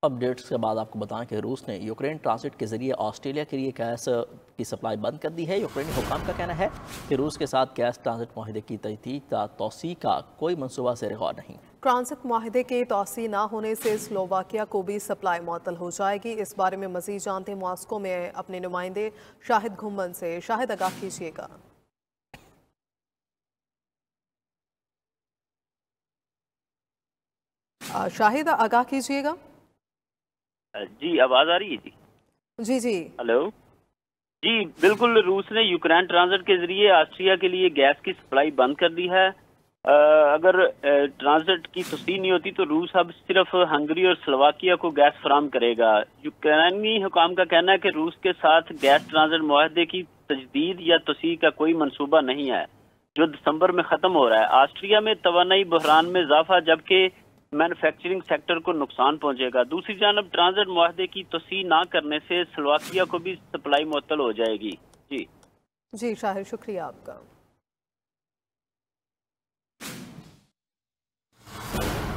Updates के बाद आपको बताएं कि रूस ने यूक्रेन ट्रांजिट के जरिए ऑस्ट्रेलिया के लिए गैस की सप्लाई बंद कर दी है। यूक्रेनी हुकाम का कहना है कि रूस के साथ गैस ट्रांजिट माहिदे की तजदीद तोसी का कोई मनसूबा ज़ेर गौर नहीं। ट्रांजिट माहिदे के तोसी न होने से स्लोवाकिया को भी सप्लाई मुअत्तल हो जाएगी। इस बारे में मजीद जानते मॉस्को में अपने नुमाइंदे शाहिद घुम्मन से। शाहिद, आगाह कीजिएगा। शाहिद, आगाह कीजिएगा। जी, आवाज आ रही है जी? जी जी। हेलो जी, बिल्कुल। रूस ने यूक्रेन ट्रांजिट के जरिए ऑस्ट्रिया के लिए गैस की सप्लाई बंद कर दी है। अगर ट्रांजिट की तस्दीक नहीं होती तो रूस अब सिर्फ हंगरी और स्लोवाकिया को गैस फराहम करेगा। यूक्रेनी हुकाम का कहना है कि रूस के साथ गैस ट्रांजिट मुआहदे की तजदीद या तोसीक का कोई मनसूबा नहीं है, जो दिसंबर में खत्म हो रहा है। ऑस्ट्रिया में तवानाई बहरान में इजाफा, जबकि मैन्युफैक्चरिंग सेक्टर को नुकसान पहुंचेगा। दूसरी जानब ट्रांजिट मुआहदे की तोसी ना करने से स्लोवाकिया को भी सप्लाई मुअत्तल हो जाएगी। जी जी शाहिद, शुक्रिया आपका।